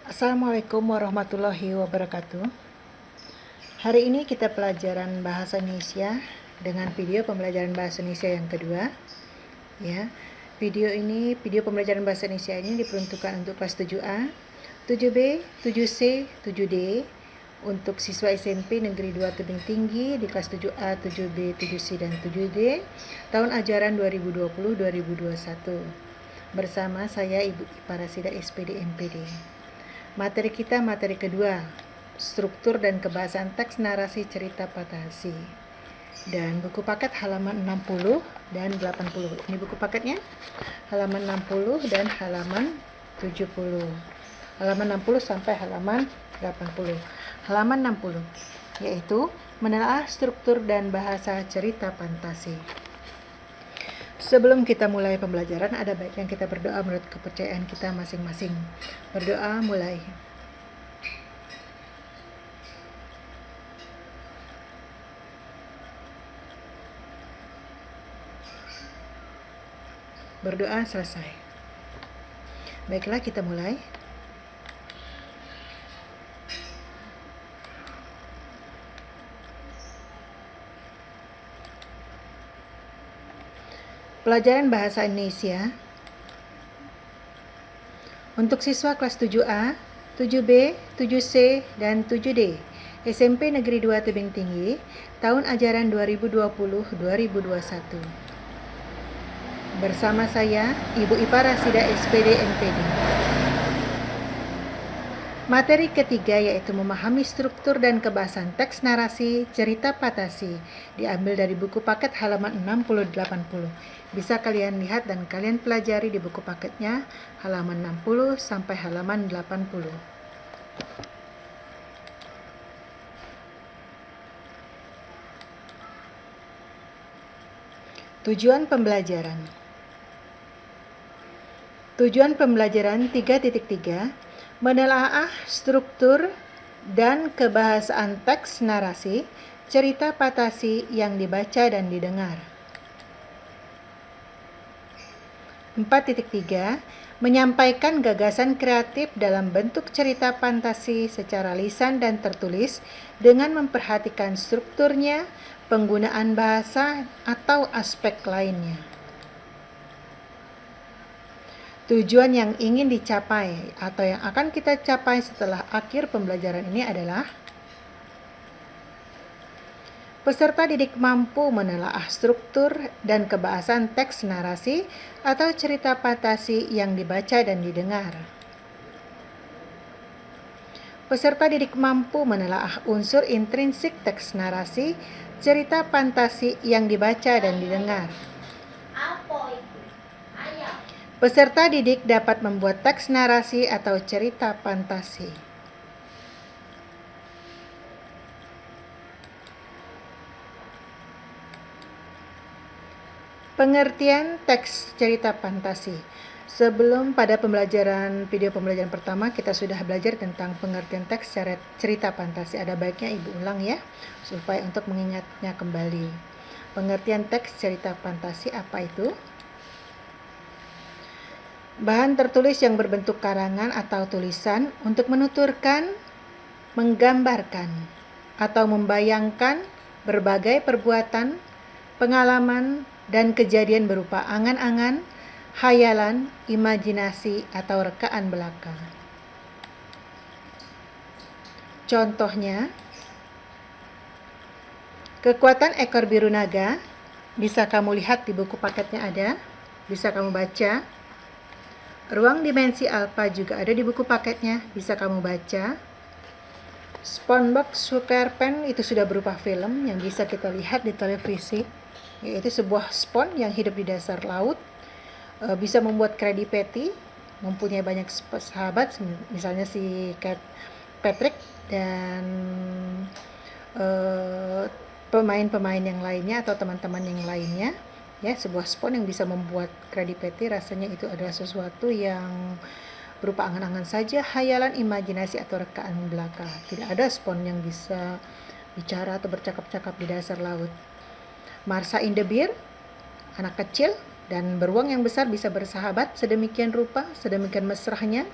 Assalamualaikum warahmatullahi wabarakatuh. Hari ini kita pelajaran bahasa Indonesia dengan video pembelajaran bahasa Indonesia yang kedua. Ya, video pembelajaran bahasa Indonesia ini diperuntukkan untuk kelas 7A, 7B, 7C, 7D untuk siswa SMP Negeri 2 Tebing Tinggi di kelas 7A, 7B, 7C, dan 7D tahun ajaran 2020-2021. Bersama saya Ibu Iparasida SPD MPD. Materi kita materi kedua, struktur dan kebahasaan teks narasi cerita Patasi. Dan buku paket halaman 60 dan 80. Ini buku paketnya halaman 60 dan halaman 70. Halaman 60 sampai halaman 80. Halaman 60 yaitu menelaah struktur dan bahasa cerita Fantasi. Sebelum kita mulai pembelajaran, ada baiknya kita berdoa menurut kepercayaan kita masing-masing. Berdoa mulai. Berdoa selesai. Baiklah, kita mulai. Pelajaran Bahasa Indonesia untuk siswa kelas 7A, 7B, 7C, dan 7D SMP Negeri 2 Tebing Tinggi tahun ajaran 2020-2021. Bersama saya, Ibu Iparasida SPD MPD. Materi ketiga yaitu memahami struktur dan kebahasaan teks narasi cerita Patasi, diambil dari buku paket halaman 60-80. Bisa kalian lihat dan kalian pelajari di buku paketnya halaman 60 sampai halaman 80. Tujuan pembelajaran. Tujuan pembelajaran 3.3 menelaah struktur dan kebahasaan teks narasi cerita Patasi yang dibaca dan didengar. 4.3 menyampaikan gagasan kreatif dalam bentuk cerita fantasi secara lisan dan tertulis dengan memperhatikan strukturnya, penggunaan bahasa, atau aspek lainnya. Tujuan yang ingin dicapai atau yang akan kita capai setelah akhir pembelajaran ini adalah peserta didik mampu menelaah struktur dan kebahasaan teks narasi atau cerita Patasi yang dibaca dan didengar. Peserta didik mampu menelaah unsur intrinsik teks narasi cerita Fantasi yang dibaca dan didengar. Peserta didik dapat membuat teks narasi atau cerita Fantasi. Pengertian teks cerita Fantasi. Sebelum pada video pembelajaran pertama kita sudah belajar tentang pengertian teks cerita Fantasi. Ada baiknya Ibu ulang ya, supaya untuk mengingatnya kembali. Pengertian teks cerita Fantasi apa itu? Bahan tertulis yang berbentuk karangan atau tulisan untuk menuturkan, menggambarkan, atau membayangkan berbagai perbuatan, pengalaman, dan kejadian berupa angan-angan, hayalan, imajinasi, atau rekaan belaka. Contohnya, kekuatan ekor biru naga, bisa kamu lihat di buku paketnya ada, bisa kamu baca. Ruang dimensi alfa juga ada di buku paketnya, bisa kamu baca. SpongeBob SquarePants itu sudah berupa film yang bisa kita lihat di televisi, yaitu sebuah spons yang hidup di dasar laut, bisa membuat Krabby Patty, mempunyai banyak sahabat, misalnya si Patrick dan pemain-pemain yang lainnya atau teman-teman yang lainnya. Ya, sebuah spons yang bisa membuat Krabby Patty rasanya itu adalah sesuatu yang berupa angan-angan saja, hayalan, imajinasi, atau rekaan belaka. Tidak ada spons yang bisa bicara atau bercakap-cakap di dasar laut. Marsa in the Beer, anak kecil dan beruang yang besar bisa bersahabat sedemikian rupa, sedemikian mesrahnya.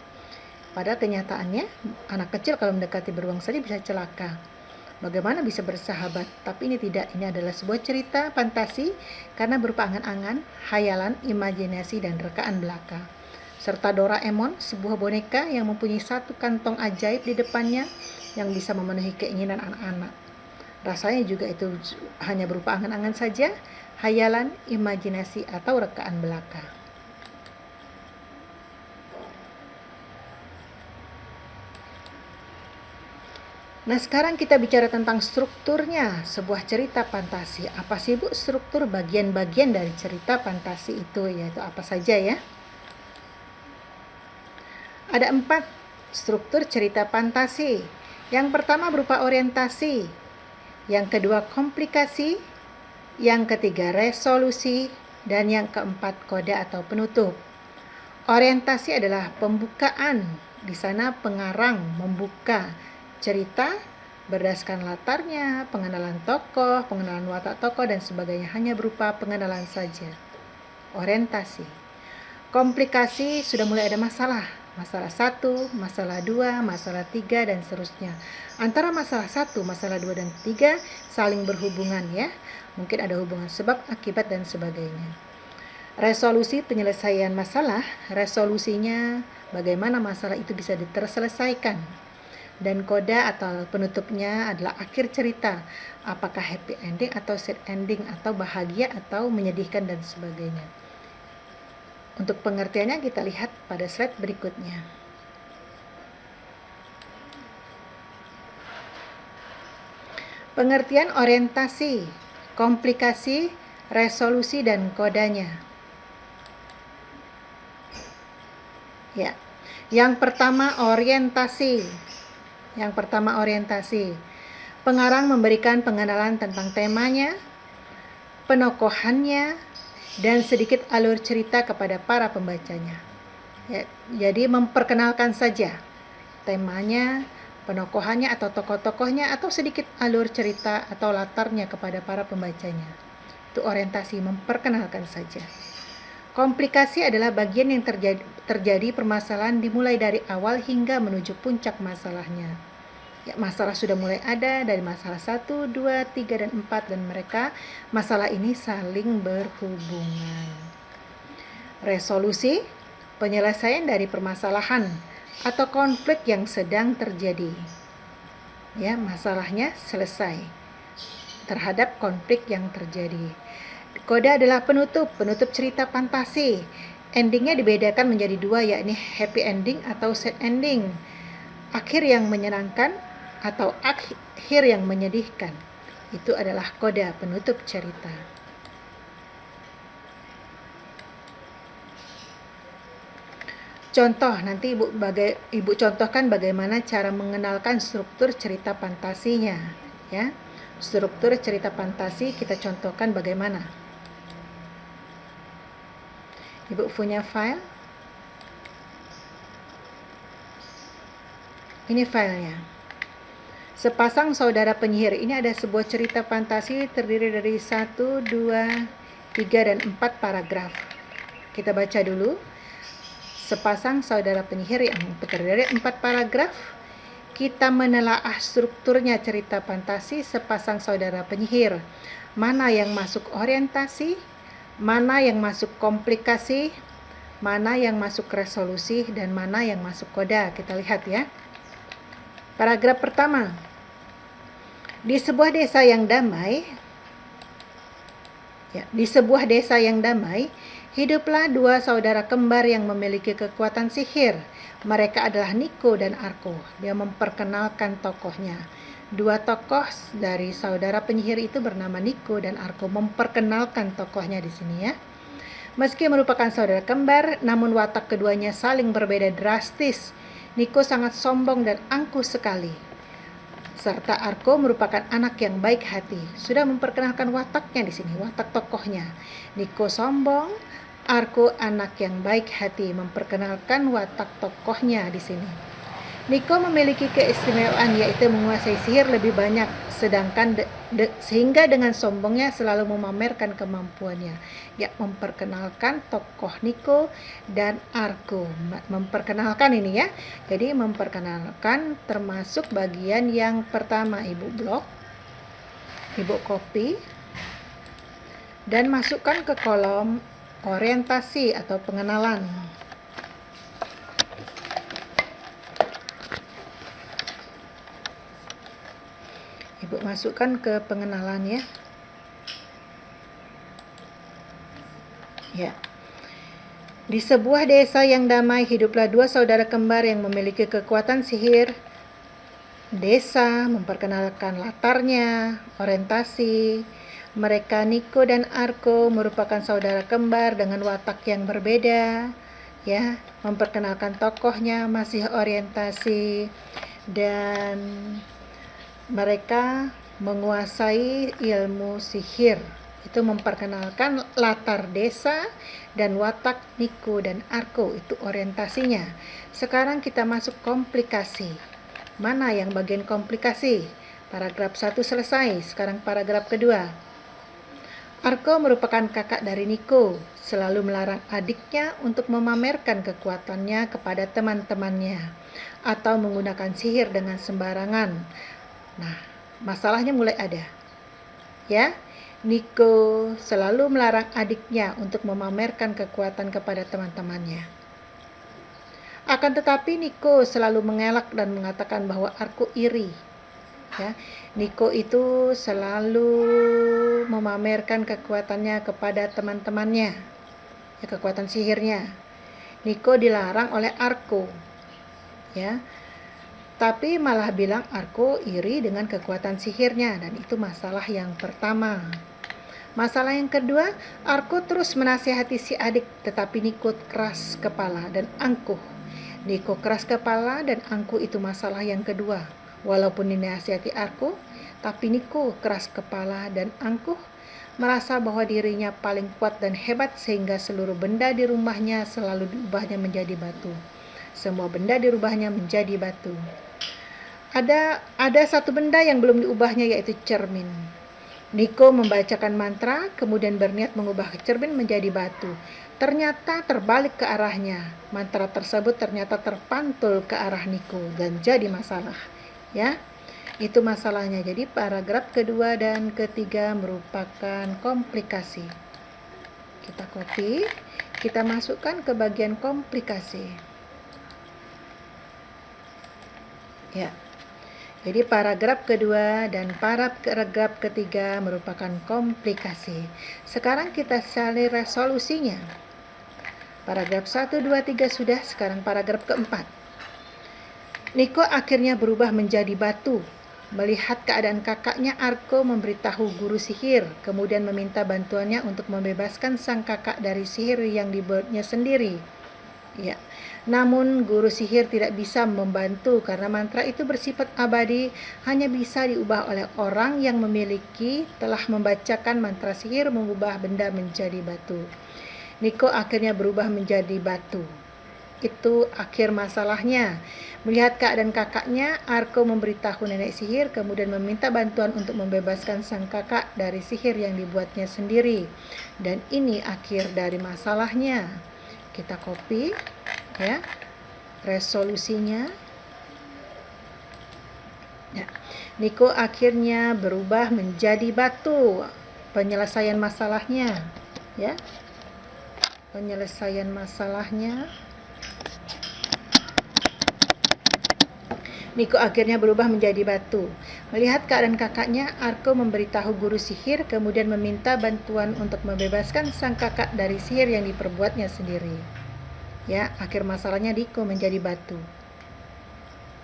Padahal kenyataannya anak kecil kalau mendekati beruang saja bisa celaka. Bagaimana bisa bersahabat? Tapi ini tidak, ini adalah sebuah cerita fantasi karena berupa angan-angan, hayalan, imajinasi, dan rekaan belaka. Serta Doraemon, sebuah boneka yang mempunyai satu kantong ajaib di depannya yang bisa memenuhi keinginan anak-anak. Rasanya juga itu hanya berupa angan-angan saja, hayalan, imajinasi, atau rekaan belaka. Nah, sekarang kita bicara tentang strukturnya sebuah cerita fantasi. Apa sih, Bu, struktur bagian-bagian dari cerita fantasi itu, yaitu apa saja ya? Ada 4 struktur cerita fantasi. Yang pertama berupa orientasi, yang kedua komplikasi, yang ketiga resolusi, dan yang keempat kode atau penutup. Orientasi adalah pembukaan. Di sana pengarang membuka cerita berdasarkan latarnya, pengenalan tokoh, pengenalan watak tokoh, dan sebagainya, hanya berupa pengenalan saja. Orientasi. Komplikasi sudah mulai ada masalah 1, masalah 2, masalah 3, dan seterusnya. Antara masalah 1, masalah 2, dan 3 saling berhubungan ya. Mungkin ada hubungan sebab, akibat, dan sebagainya. Resolusi penyelesaian masalah, resolusinya bagaimana masalah itu bisa terselesaikan. Dan koda atau penutupnya adalah akhir cerita, apakah happy ending atau sad ending, atau bahagia atau menyedihkan, dan sebagainya. Untuk pengertiannya kita lihat pada slide berikutnya. Pengertian orientasi, komplikasi, resolusi, dan kodanya. Ya. Yang pertama orientasi. Pengarang memberikan pengenalan tentang temanya, penokohannya, dan sedikit alur cerita kepada para pembacanya. Ya, jadi memperkenalkan saja temanya, penokohannya atau tokoh-tokohnya, atau sedikit alur cerita atau latarnya kepada para pembacanya. Itu orientasi, memperkenalkan saja. Komplikasi adalah bagian yang terjadi permasalahan dimulai dari awal hingga menuju puncak masalahnya. Ya, masalah sudah mulai ada dari masalah 1, 2, 3, dan 4, dan masalah ini saling berhubungan. Resolusi, penyelesaian dari permasalahan atau konflik yang sedang terjadi. Ya, masalahnya selesai terhadap konflik yang terjadi. Kode adalah penutup cerita fantasi. Endingnya dibedakan menjadi 2, yakni happy ending atau sad ending. Akhir yang menyenangkan atau akhir yang menyedihkan. Itu adalah kode penutup cerita. Contoh, nanti Ibu contohkan bagaimana cara mengenalkan struktur cerita fantasinya. Ya, struktur cerita fantasi kita contohkan bagaimana. Ibu punya file. Ini filenya. Sepasang saudara penyihir. Ini ada sebuah cerita fantasi terdiri dari 1, 2, 3, dan 4 paragraf. Kita baca dulu. Sepasang saudara penyihir yang terdiri dari 4 paragraf. Kita menelaah strukturnya cerita fantasi sepasang saudara penyihir. Mana yang masuk orientasi, mana yang masuk komplikasi, mana yang masuk resolusi, dan mana yang masuk koda. Kita lihat ya. Paragraf pertama. Di sebuah desa yang damai, hiduplah 2 saudara kembar yang memiliki kekuatan sihir. Mereka adalah Niko dan Arko. Dia memperkenalkan tokohnya. 2 tokoh dari saudara penyihir itu bernama Niko dan Arko, memperkenalkan tokohnya di sini ya. Meski merupakan saudara kembar, namun watak keduanya saling berbeda drastis. Niko sangat sombong dan angkuh sekali. Serta Arko merupakan anak yang baik hati. Sudah memperkenalkan wataknya di sini, watak tokohnya. Niko sombong, Arko anak yang baik hati, memperkenalkan watak tokohnya di sini. Niko memiliki keistimewaan yaitu menguasai sihir lebih banyak, sedangkan sehingga dengan sombongnya selalu memamerkan kemampuannya. Ya, memperkenalkan tokoh Niko dan Arko. Memperkenalkan ini ya. Jadi memperkenalkan termasuk bagian yang pertama, Ibu blok, Ibu copy, dan masukkan ke kolom orientasi atau pengenalan. Ibu masukkan ke pengenalan ya. Ya. Di sebuah desa yang damai hiduplah dua saudara kembar yang memiliki kekuatan sihir. Desa memperkenalkan latarnya, orientasi. Mereka Niko dan Arko merupakan saudara kembar dengan watak yang berbeda. Ya, memperkenalkan tokohnya, masih orientasi, dan mereka menguasai ilmu sihir. Itu memperkenalkan latar desa dan watak Niko dan Arko, itu orientasinya. Sekarang kita masuk komplikasi. Mana yang bagian komplikasi? Paragraf 1 selesai, sekarang paragraf kedua. Arko merupakan kakak dari Niko, selalu melarang adiknya untuk memamerkan kekuatannya kepada teman-temannya atau menggunakan sihir dengan sembarangan. Nah, masalahnya mulai ada. Ya, Niko selalu melarang adiknya untuk memamerkan kekuatan kepada teman-temannya. Akan tetapi Niko selalu mengelak dan mengatakan bahwa Arko iri. Ya, Niko itu selalu memamerkan kekuatannya kepada teman-temannya, ya, kekuatan sihirnya. Niko dilarang oleh Arko. Ya. Tapi malah bilang Arko iri dengan kekuatan sihirnya, dan itu masalah yang pertama. Masalah yang kedua, Arko terus menasihati si adik, tetapi Niko keras kepala dan angkuh. Niko keras kepala dan angkuh itu masalah yang kedua. Walaupun dinasihati Arko, tapi Niko keras kepala dan angkuh, merasa bahwa dirinya paling kuat dan hebat sehingga seluruh benda di rumahnya selalu diubahnya menjadi batu. Semua benda dirubahnya menjadi batu. Ada satu benda yang belum diubahnya, yaitu cermin. Niko membacakan mantra, kemudian berniat mengubah cermin menjadi batu. Ternyata terbalik ke arahnya. Mantra tersebut ternyata terpantul ke arah Niko dan jadi masalah. Ya, itu masalahnya. Jadi paragraf kedua dan ketiga merupakan komplikasi. Kita copy, kita masukkan ke bagian komplikasi. Ya. Jadi paragraf kedua dan paragraf ketiga merupakan komplikasi. Sekarang kita cari resolusinya. Paragraf 1, 2, 3 sudah, sekarang paragraf keempat. Niko akhirnya berubah menjadi batu. Melihat keadaan kakaknya, Arko memberitahu guru sihir, kemudian meminta bantuannya untuk membebaskan sang kakak dari sihir yang dibuatnya sendiri. Ya. Namun guru sihir tidak bisa membantu karena mantra itu bersifat abadi, hanya bisa diubah oleh orang yang memiliki telah membacakan mantra sihir mengubah benda menjadi batu. Niko akhirnya berubah menjadi batu. Itu akhir masalahnya. Melihat keadaan kakaknya, Arko memberitahu nenek sihir kemudian meminta bantuan untuk membebaskan sang kakak dari sihir yang dibuatnya sendiri. Dan ini akhir dari masalahnya. Kita copy ya resolusinya. Ya. Niko akhirnya berubah menjadi batu. Penyelesaian masalahnya ya. Penyelesaian masalahnya. Niko akhirnya berubah menjadi batu. Melihat keadaan kakaknya, Arko memberitahu guru sihir kemudian meminta bantuan untuk membebaskan sang kakak dari sihir yang diperbuatnya sendiri. Ya, akhir masalahnya Niko menjadi batu.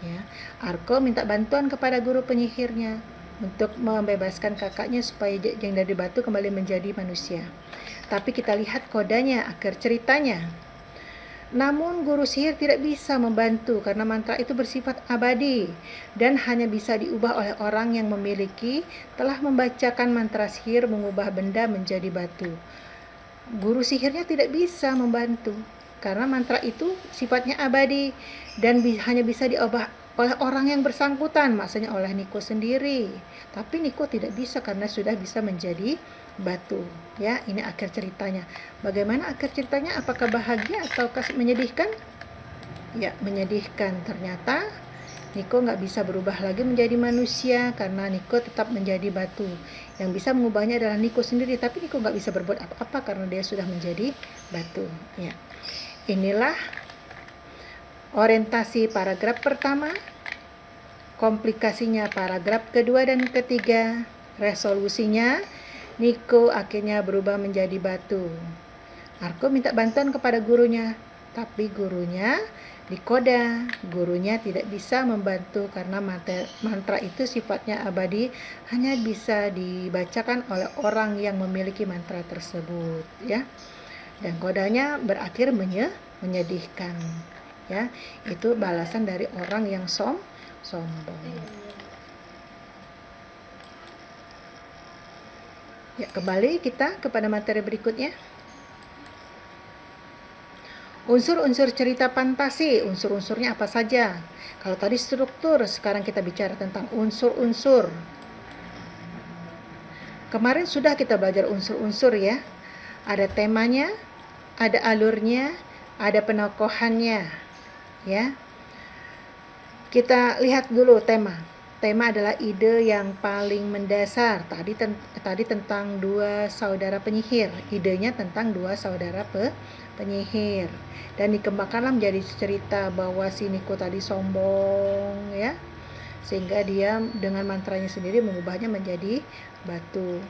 Ya, Arko minta bantuan kepada guru penyihirnya untuk membebaskan kakaknya supaya yang dari batu kembali menjadi manusia. Tapi kita lihat kodanya, akhir ceritanya. Namun guru sihir tidak bisa membantu karena mantra itu bersifat abadi dan hanya bisa diubah oleh orang yang memiliki telah membacakan mantra sihir mengubah benda menjadi batu. Guru sihirnya tidak bisa membantu. karena mantra itu sifatnya abadi dan hanya bisa diubah oleh orang yang bersangkutan, maksudnya oleh Niko sendiri. Tapi Niko tidak bisa karena sudah bisa menjadi batu. Ya, ini akhir ceritanya. Bagaimana akhir ceritanya? Apakah bahagia atau menyedihkan? Ya, menyedihkan. Ternyata Niko nggak bisa berubah lagi menjadi manusia karena Niko tetap menjadi batu. Yang bisa mengubahnya adalah Niko sendiri, tapi Niko nggak bisa berbuat apa-apa karena dia sudah menjadi batu. Ya, inilah orientasi paragraf pertama, komplikasinya paragraf kedua dan ketiga, resolusinya Niko akhirnya berubah menjadi batu. Arko minta bantuan kepada gurunya, tapi gurunya dikoda. Gurunya tidak bisa membantu karena mantra itu sifatnya abadi, hanya bisa dibacakan oleh orang yang memiliki mantra tersebut, ya. Dan kodanya berakhir menyedihkan, ya. Itu balasan dari orang yang sombong. Ya, kembali kita kepada materi berikutnya. Unsur-unsur cerita fantasi, unsur-unsurnya apa saja? Kalau tadi struktur, sekarang kita bicara tentang unsur-unsur. Kemarin sudah kita belajar unsur-unsur ya. Ada temanya, ada alurnya, ada penokohannya, ya. Kita lihat dulu tema. Tema adalah ide yang paling mendasar. Tadi tentang dua saudara penyihir. Idenya tentang dua saudara penyihir. Dan dikembangkanlah menjadi cerita bahwa si Niko tadi sombong, ya. Sehingga dia dengan mantranya sendiri mengubahnya menjadi batu.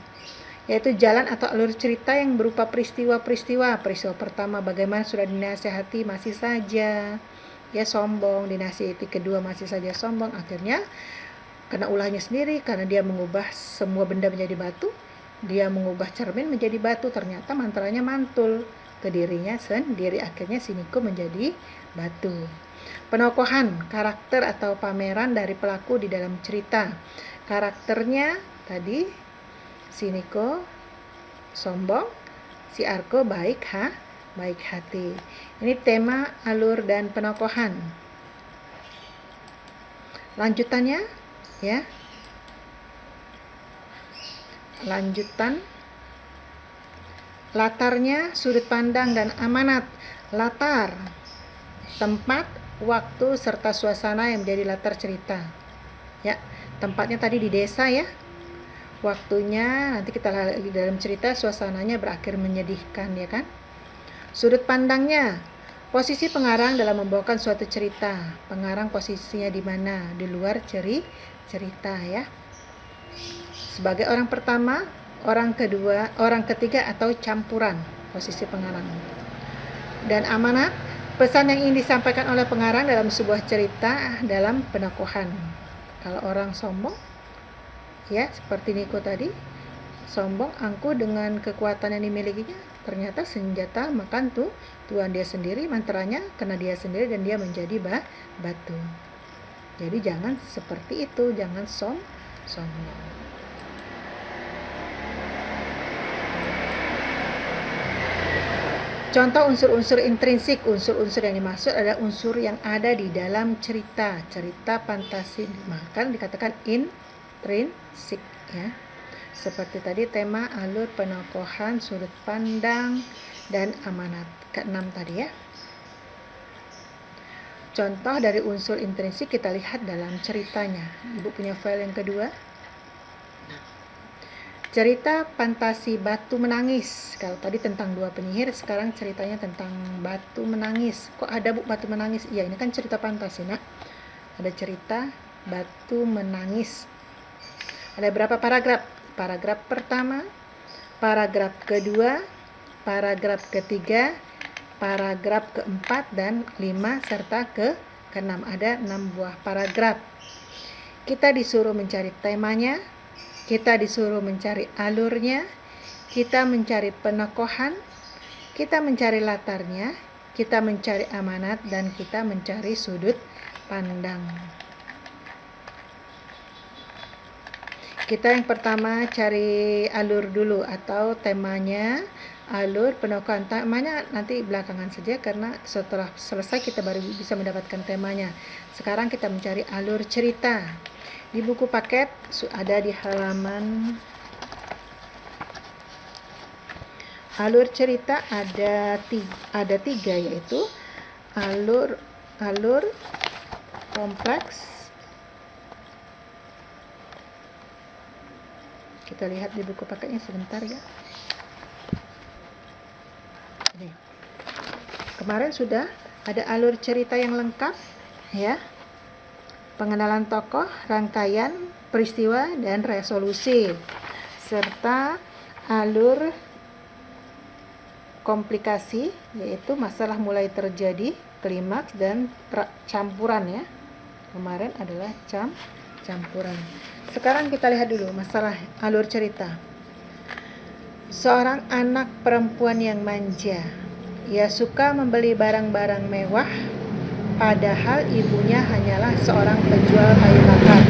Yaitu jalan atau alur cerita yang berupa peristiwa-peristiwa. Peristiwa pertama bagaimana sudah dinasihati masih saja ya sombong, dinasihati kedua masih saja sombong, akhirnya kena ulahnya sendiri karena dia mengubah semua benda menjadi batu. Dia mengubah cermin menjadi batu, ternyata mantranya mantul ke dirinya sendiri, akhirnya si Niko menjadi batu. Penokohan karakter atau pameran dari pelaku di dalam cerita. Karakternya tadi si Niko sombong, si Arko baik hati. Ini tema alur dan penokohan. Lanjutannya ya. Lanjutan latarnya, sudut pandang dan amanat. Latar, tempat, waktu serta suasana yang menjadi latar cerita. Ya, tempatnya tadi di desa ya. Waktunya nanti kita lihat di dalam cerita, suasananya berakhir menyedihkan ya kan. Sudut pandangnya, posisi pengarang dalam membawakan suatu cerita. Pengarang posisinya di mana? Di luar cerita ya. Sebagai orang pertama, orang kedua, orang ketiga atau campuran posisi pengarang. Dan amanat, pesan yang ingin disampaikan oleh pengarang dalam sebuah cerita dalam penokohan. Kalau orang sombong, ya seperti Niko tadi, sombong, angkuh dengan kekuatan yang dimilikinya, ternyata senjata makan tuan dia sendiri, mantranya kena dia sendiri dan dia menjadi batu. Jadi jangan seperti itu, jangan sombong. Contoh unsur-unsur intrinsik. Unsur-unsur yang dimaksud adalah unsur yang ada di dalam cerita fantasi, maka dikatakan intrinsik ya. Seperti tadi tema, alur, penokohan, sudut pandang, dan amanat. Keenam tadi ya. Contoh dari unsur intrinsik kita lihat dalam ceritanya. Ibu punya file yang kedua. Cerita fantasi batu menangis. Kalau tadi tentang dua penyihir, sekarang ceritanya tentang batu menangis. Kok ada Bu batu menangis? Iya, ini kan cerita fantasi. Nah, ada cerita batu menangis. Ada berapa paragraf? Paragraf pertama, paragraf kedua, paragraf ketiga, paragraf keempat dan 5 serta keenam. Ada 6 buah paragraf. Kita disuruh mencari temanya, kita disuruh mencari alurnya, kita mencari penokohan, kita mencari latarnya, kita mencari amanat, dan kita mencari sudut pandang. Kita yang pertama cari alur dulu atau temanya, alur penokohan. Temanya nanti belakangan saja, karena setelah selesai kita baru bisa mendapatkan temanya. Sekarang kita mencari alur cerita. Di buku paket ada di halaman alur cerita ada tiga, yaitu alur kompleks. Kita lihat di buku paketnya sebentar ya. Ini. Kemarin sudah ada alur cerita yang lengkap ya. Pengenalan tokoh, rangkaian peristiwa dan resolusi, serta alur komplikasi, yaitu masalah mulai terjadi, klimaks, dan campuran ya. Kemarin adalah campuran. Sekarang kita lihat dulu masalah alur cerita. Seorang anak perempuan yang manja. Ia suka membeli barang-barang mewah, padahal ibunya hanyalah seorang penjual kayu bakar.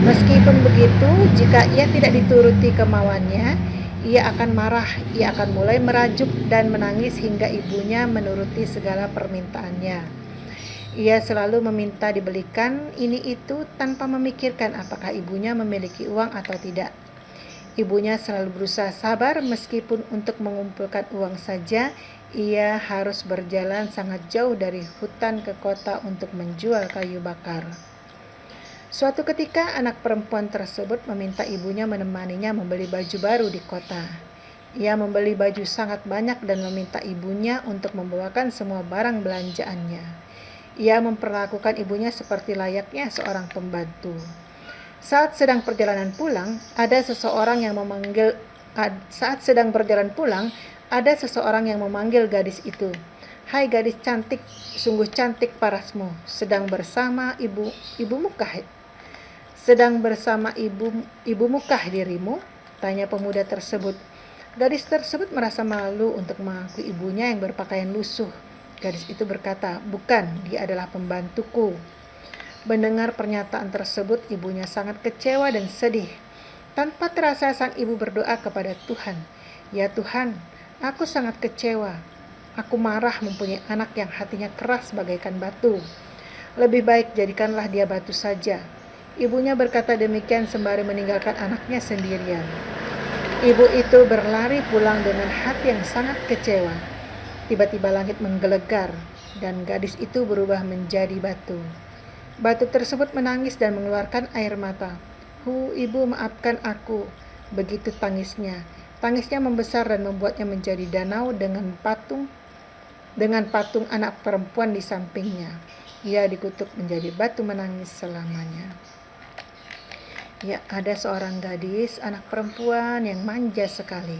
Meskipun begitu, jika ia tidak dituruti kemauannya, ia akan marah. Ia akan mulai merajuk dan menangis hingga ibunya menuruti segala permintaannya. Ia selalu meminta dibelikan ini itu tanpa memikirkan apakah ibunya memiliki uang atau tidak. Ibunya selalu berusaha sabar, meskipun untuk mengumpulkan uang saja ia harus berjalan sangat jauh dari hutan ke kota untuk menjual kayu bakar. Suatu ketika anak perempuan tersebut meminta ibunya menemaninya membeli baju baru di kota. Ia membeli baju sangat banyak dan meminta ibunya untuk membawakan semua barang belanjaannya. Ia memperlakukan ibunya seperti layaknya seorang pembantu. Saat sedang perjalanan pulang, ada seseorang yang memanggil gadis itu. "Hai gadis cantik, sungguh cantik parasmu. Sedang bersama ibumukah dirimu?" tanya pemuda tersebut. Gadis tersebut merasa malu untuk mengakui ibunya yang berpakaian lusuh. Gadis itu berkata, "Bukan, dia adalah pembantuku." Mendengar pernyataan tersebut, ibunya sangat kecewa dan sedih. Tanpa terasa sang ibu berdoa kepada Tuhan, "Ya Tuhan, aku sangat kecewa. Aku marah mempunyai anak yang hatinya keras bagaikan batu. Lebih baik jadikanlah dia batu saja." Ibunya berkata demikian sembari meninggalkan anaknya sendirian. Ibu itu berlari pulang dengan hati yang sangat kecewa. Tiba-tiba langit menggelegar dan gadis itu berubah menjadi batu. Batu tersebut menangis dan mengeluarkan air mata. Ibu, maafkan aku." Begitu tangisnya. Tangisnya membesar dan membuatnya menjadi danau dengan patung anak perempuan di sampingnya. Ia dikutuk menjadi batu menangis selamanya. Ya, ada seorang gadis, anak perempuan yang manja sekali.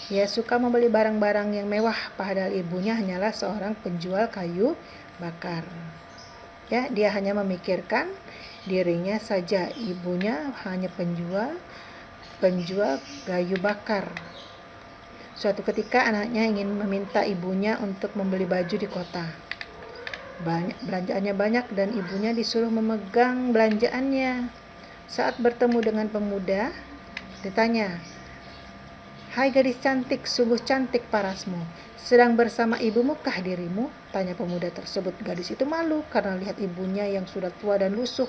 Ia suka membeli barang-barang yang mewah, padahal ibunya hanyalah seorang penjual kayu bakar. Ya, dia hanya memikirkan dirinya saja. Ibunya hanya penjual kayu bakar. Suatu ketika anaknya ingin meminta ibunya untuk membeli baju di kota. Belanjaannya banyak dan ibunya disuruh memegang belanjaannya. Saat bertemu dengan pemuda, ditanya, "Hai gadis cantik, sungguh cantik parasmu. Sedang bersama ibumukah dirimu?" tanya pemuda tersebut. Gadis itu malu karena lihat ibunya yang sudah tua dan lusuh.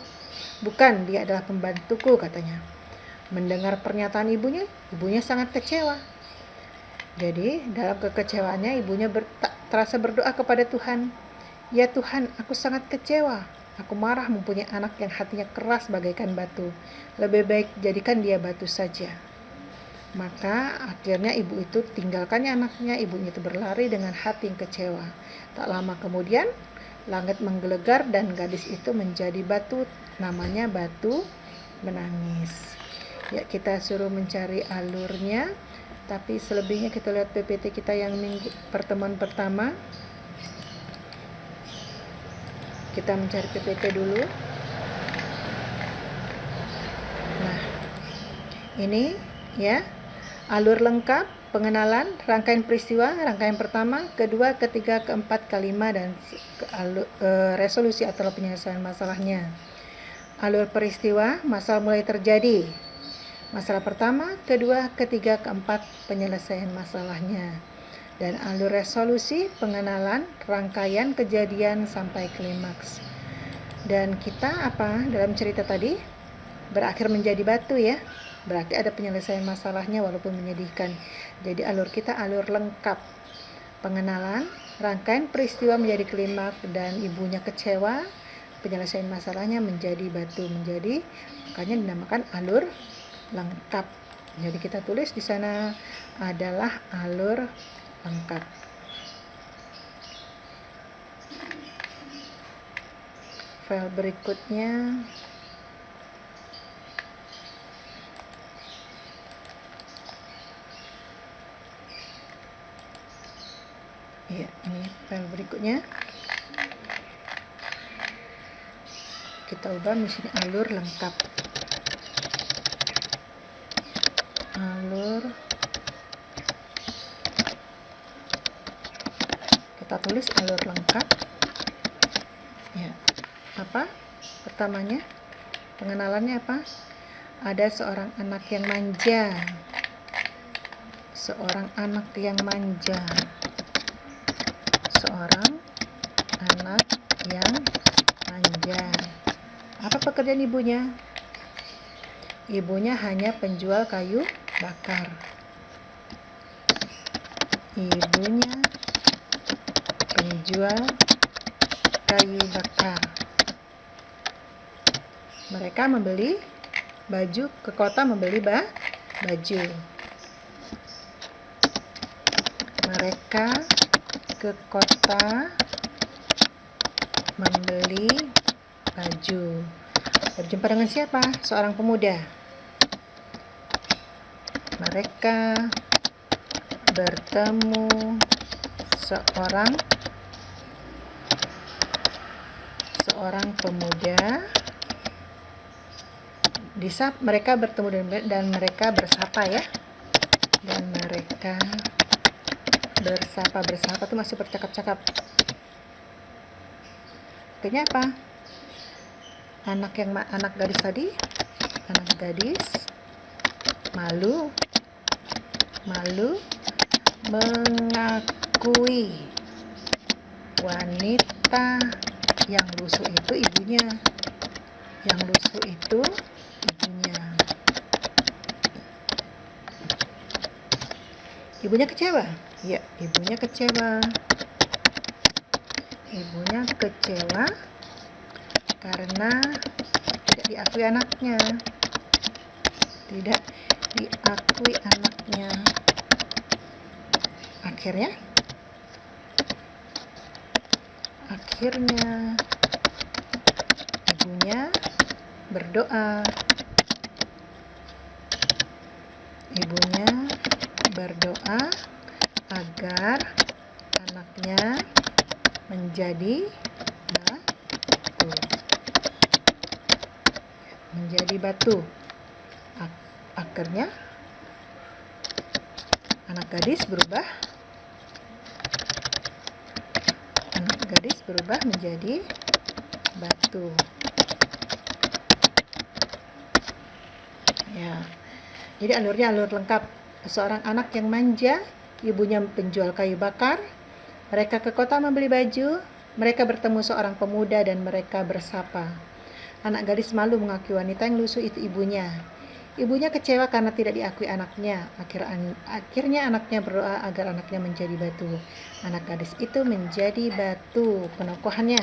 "Bukan, dia adalah pembantuku," katanya. Mendengar pernyataan ibunya sangat kecewa. Jadi dalam kekecewaannya ibunya terasa berdoa kepada Tuhan. "Ya Tuhan, aku sangat kecewa. Aku marah mempunyai anak yang hatinya keras bagaikan batu. Lebih baik jadikan dia batu saja." Maka akhirnya ibu itu tinggalkannya anaknya. Ibunya itu berlari dengan hati yang kecewa. Tak lama kemudian langit menggelegar dan gadis itu menjadi batu. Namanya batu menangis. Ya, kita suruh mencari alurnya, tapi selebihnya kita lihat PPT kita yang pertemuan pertama. Kita mencari PPT dulu. Nah, ini ya, alur lengkap, pengenalan, rangkaian peristiwa, rangkaian pertama, kedua, ketiga, keempat, kelima, dan resolusi atau penyelesaian masalahnya. Alur peristiwa, masalah mulai terjadi. Masalah pertama, kedua, ketiga, keempat, penyelesaian masalahnya. Dan alur resolusi, pengenalan, rangkaian kejadian sampai klimaks. Dan kita dalam cerita tadi berakhir menjadi batu ya. Berarti ada penyelesaian masalahnya walaupun menyedihkan. Jadi alur kita alur lengkap. Pengenalan, rangkaian peristiwa menjadi klimaks dan ibunya kecewa, penyelesaian masalahnya menjadi batu, makanya dinamakan alur lengkap. Jadi kita tulis di sana adalah alur lengkap. File berikutnya ya, ini file berikutnya kita ubah misalnya alur lengkap. Kita tulis alur lengkap ya. Pertamanya pengenalannya ada seorang anak yang manja. Seorang anak yang manja. Apa pekerjaan ibunya? Ibunya hanya penjual kayu bakar. Mereka membeli baju ke kota, membeli baju. Mereka ke kota membeli baju. Berjumpa dengan siapa? Seorang pemuda. Mereka bertemu seorang pemuda. Mereka bertemu dan mereka bersapa ya. Dan mereka bersapa itu masih bercakap-cakap. Artinya apa? Anak gadis tadi, malu mengakui wanita yang lusuh itu ibunya. Ibunya kecewa. Ya, ibunya kecewa karena tidak diakui anaknya. Akhirnya ibunya berdoa. Agar anaknya menjadi batu. Akhirnya anak gadis berubah menjadi batu. Ya. Jadi alurnya alur lengkap. Seorang anak yang manja, ibunya penjual kayu bakar. Mereka ke kota membeli baju. Mereka bertemu seorang pemuda dan mereka bersapa. Anak gadis malu mengakui wanita yang lusuh itu ibunya. Ibunya kecewa karena tidak diakui anaknya. Akhirnya anaknya berdoa agar anaknya menjadi batu. Anak gadis itu menjadi batu. Penokohannya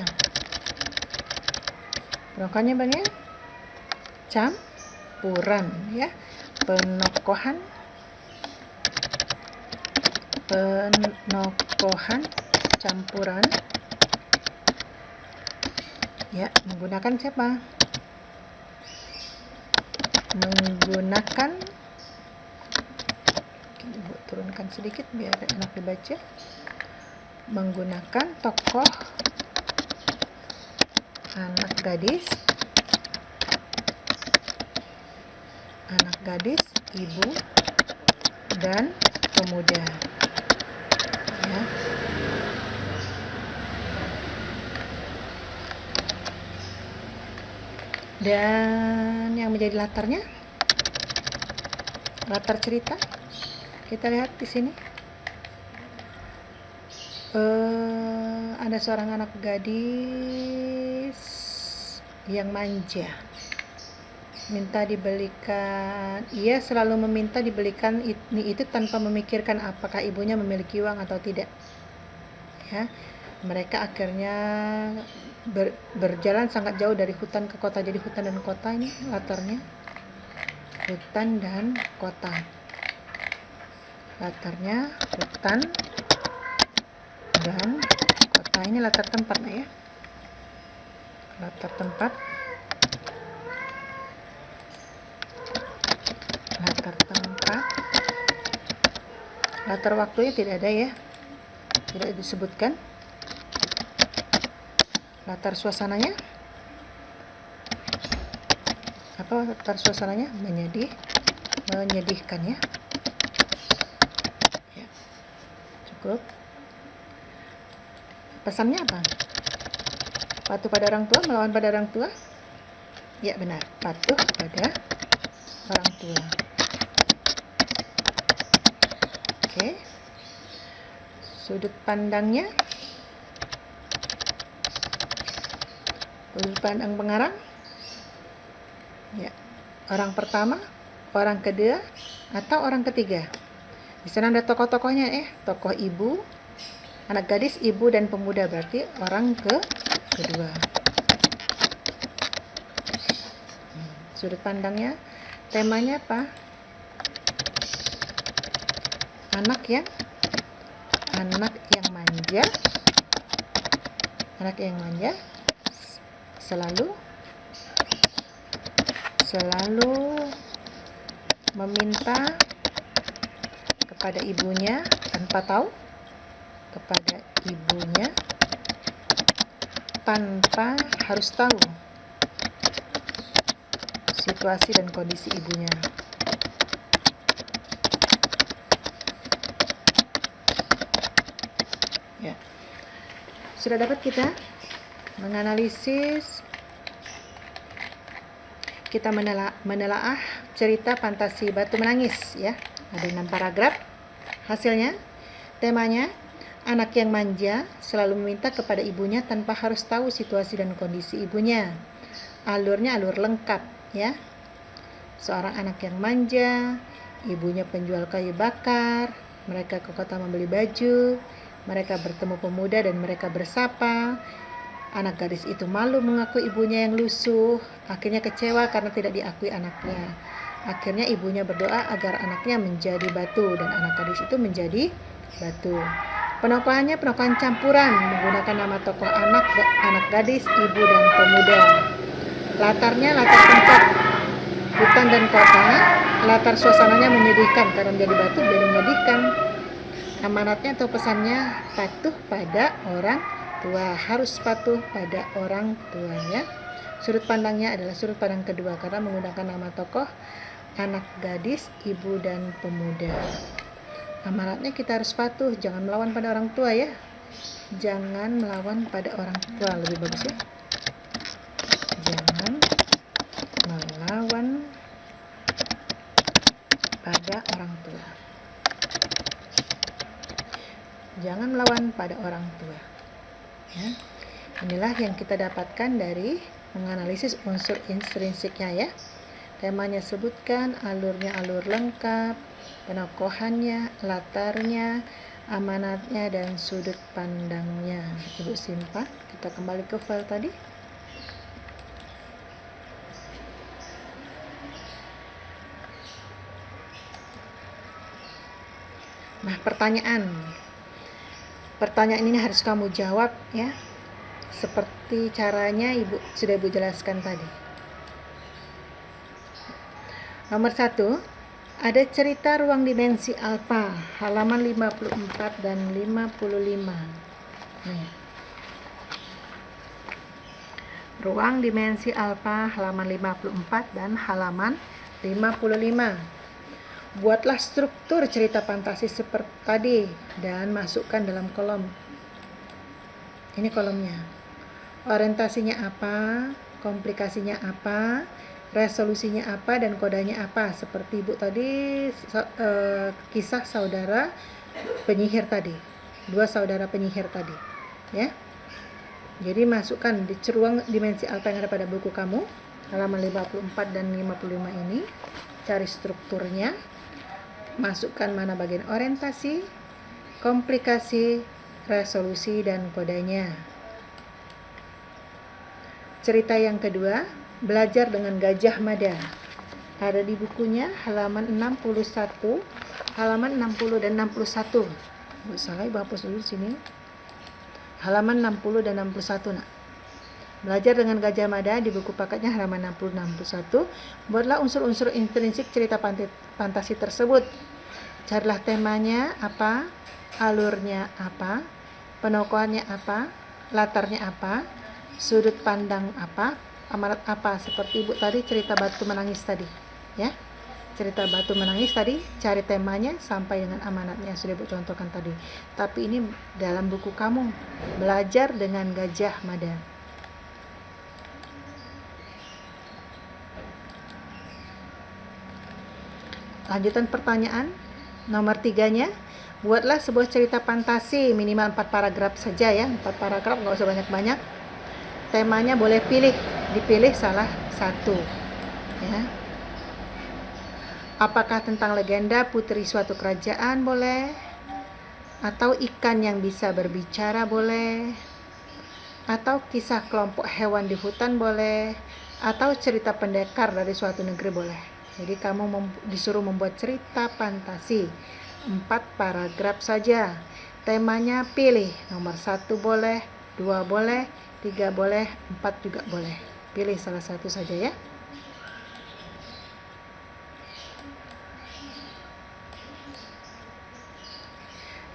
banyak. Campuran ya. Penokohan campuran ya, menggunakan siapa? Turunkan sedikit biar enak dibaca. Menggunakan tokoh anak gadis, ibu, dan pemuda ya. Dan yang menjadi latar cerita kita lihat di sini. ada seorang anak gadis yang manja, minta dibelikan, ia selalu meminta dibelikan ini itu tanpa memikirkan apakah ibunya memiliki uang atau tidak. Ya, mereka akhirnya berjalan sangat jauh dari hutan ke kota. Jadi hutan dan kota ini latarnya, hutan dan kota. Latarnya hutan dan kota, ini latar tempatnya ya. Latar tempat, latar waktunya tidak ada ya, tidak disebutkan. Latar suasananya apa? Latar suasananya menyedihkan ya. Ya, cukup. Pesannya apa? Patuh pada orang tua, melawan pada orang tua? Ya benar, patuh pada orang tua. Oke. Sudut pandangnya, sudut pandang pengarang. Ya, orang pertama, orang kedua, atau orang ketiga. Di sana ada tokoh-tokohnya tokoh ibu, anak gadis, ibu dan pemuda, berarti orang kedua. Sudut pandangnya, temanya apa? Anak yang manja. Anak yang manja selalu meminta kepada ibunya tanpa tahu, kepada ibunya tanpa harus tahu situasi dan kondisi ibunya. Ya. Sudah dapat kita menganalisis, kita menelaah cerita fantasi Batu Menangis ya. Ada 6 paragraf. Hasilnya, temanya anak yang manja selalu meminta kepada ibunya tanpa harus tahu situasi dan kondisi ibunya. Alurnya alur lengkap ya. Seorang anak yang manja, ibunya penjual kayu bakar, mereka ke kota membeli baju, mereka bertemu pemuda dan mereka bersapa. Anak gadis itu malu mengakui ibunya yang lusuh, akhirnya kecewa karena tidak diakui anaknya. Akhirnya ibunya berdoa agar anaknya menjadi batu dan anak gadis itu menjadi batu. Penokohannya penokohan campuran menggunakan nama tokoh anak gadis, ibu dan pemuda. Latarnya latar tempat hutan dan kota. Latar suasananya menyedihkan karena menjadi batu jadi menyedihkan. Amanatnya atau pesannya patuh pada orang tua, harus patuh pada orang tua ya. Sudut pandangnya adalah sudut pandang kedua karena menggunakan nama tokoh anak gadis, ibu dan pemuda. Amanatnya kita harus patuh, jangan melawan pada orang tua ya. Jangan melawan pada orang tua, lebih bagus ya. Jangan melawan pada orang tua. Jangan melawan pada orang tua. Ya. Inilah yang kita dapatkan dari menganalisis unsur intrinsiknya ya. Temanya sebutkan, alurnya alur lengkap, penokohannya, latarnya, amanatnya, dan sudut pandangnya. Ibu simpan, kita kembali ke file tadi. Nah, pertanyaan ini harus kamu jawab ya, seperti caranya sudah ibu jelaskan tadi. Nomor 1, ada cerita ruang dimensi alfa, halaman 54 dan 55. Nih. Ruang dimensi alfa, halaman 54 dan halaman 55. Buatlah struktur cerita fantasi seperti tadi dan masukkan dalam kolom. Ini kolomnya. Orientasinya apa, komplikasinya apa, resolusinya apa, dan kodanya apa. Seperti ibu tadi kisah saudara penyihir tadi. dua saudara penyihir tadi, ya. Jadi masukkan di ruang dimensi alfa yang ada pada buku kamu, halaman 54 dan 55 ini, cari strukturnya, masukkan mana bagian orientasi, komplikasi, resolusi, dan kodenya. Cerita yang kedua, belajar dengan Gajah Mada. Ada di bukunya halaman 61, halaman 60 dan 61. Salah, Ibu hapus dulu sini. Halaman 60 dan 61, nak. Belajar dengan Gajah Mada di buku paketnya halaman 60-61. Buatlah unsur-unsur intrinsik cerita fantasi tersebut. Carilah temanya apa, alurnya apa, penokohannya apa, latarnya apa, sudut pandang apa, amanat apa. Seperti Ibu tadi cerita batu menangis tadi, ya. Cerita batu menangis tadi, cari temanya sampai dengan amanatnya sudah Ibu contohkan tadi. Tapi ini dalam buku kamu, belajar dengan Gajah Mada. Lanjutan pertanyaan nomor 3-nya, buatlah sebuah cerita fantasi minimal 4 paragraf saja, ya. 4 paragraf, nggak usah banyak-banyak. Temanya boleh dipilih salah satu, ya. Apakah tentang legenda putri suatu kerajaan boleh, atau ikan yang bisa berbicara boleh, atau kisah kelompok hewan di hutan boleh, atau cerita pendekar dari suatu negeri boleh. Jadi kamu disuruh membuat cerita fantasi 4 paragraf saja. Temanya pilih, nomor 1 boleh, 2 boleh, 3 boleh, 4 juga boleh. Pilih salah satu saja, ya.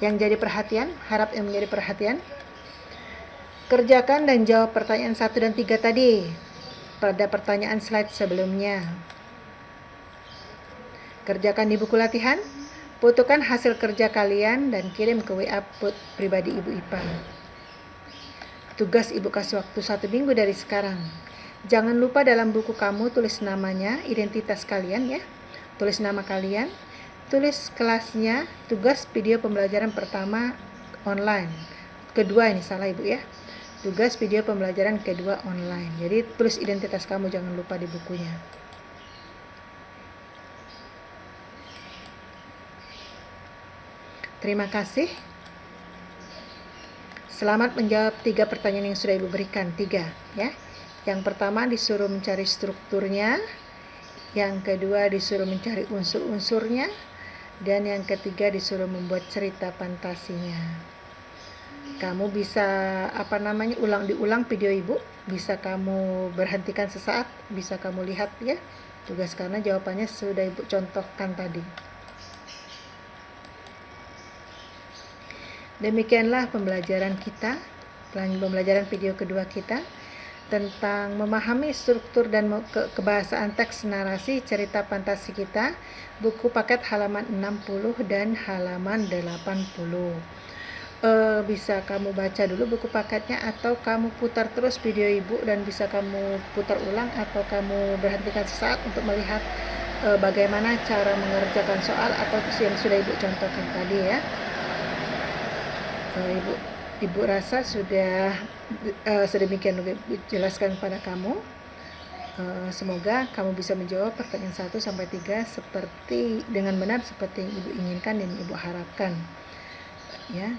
Yang jadi perhatian, harap yang menjadi perhatian, kerjakan dan jawab pertanyaan 1 dan 3 tadi pada pertanyaan slide sebelumnya. Kerjakan di buku latihan, fotokan hasil kerja kalian dan kirim ke WA pribadi Ibu Ipa. Tugas Ibu kasih waktu 1 minggu dari sekarang. Jangan lupa dalam buku kamu tulis namanya, identitas kalian, ya. Tulis nama kalian, tulis kelasnya, tugas video pembelajaran pertama online. Kedua ini salah Ibu, ya. Tugas video pembelajaran kedua online. Jadi tulis identitas kamu, jangan lupa di bukunya. Terima kasih. Selamat menjawab 3 pertanyaan yang sudah Ibu berikan, 3, ya. Yang pertama disuruh mencari strukturnya, yang kedua disuruh mencari unsur-unsurnya, dan yang ketiga disuruh membuat cerita fantasinya. Kamu bisa diulang video Ibu, bisa kamu berhentikan sesaat, bisa kamu lihat, ya. Tugas karena jawabannya sudah Ibu contohkan tadi. Demikianlah pembelajaran kita, pembelajaran video kedua kita tentang memahami struktur dan kebahasaan teks narasi cerita fantasi kita, buku paket halaman 60 dan halaman 80. Bisa kamu baca dulu buku paketnya, atau kamu putar terus video Ibu dan bisa kamu putar ulang, atau kamu berhentikan sesaat untuk melihat bagaimana cara mengerjakan soal atau yang sudah Ibu contohkan tadi, ya. Ibu rasa sudah sedemikian dijelaskan kepada kamu. Semoga kamu bisa menjawab pertanyaan 1 sampai 3 seperti dengan benar seperti yang Ibu inginkan dan Ibu harapkan, ya.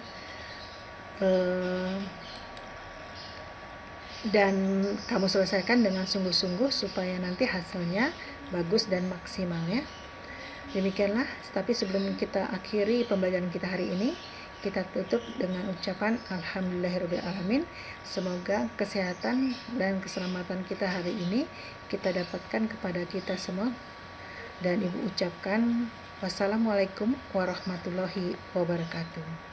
Dan kamu selesaikan dengan sungguh-sungguh supaya nanti hasilnya bagus dan maksimal, ya. Demikianlah, tapi sebelum kita akhiri pembelajaran kita hari ini, kita tutup dengan ucapan Alhamdulillahirrahmanirrahim. Semoga kesehatan dan keselamatan kita hari ini kita dapatkan kepada kita semua. Dan Ibu ucapkan wassalamualaikum warahmatullahi wabarakatuh.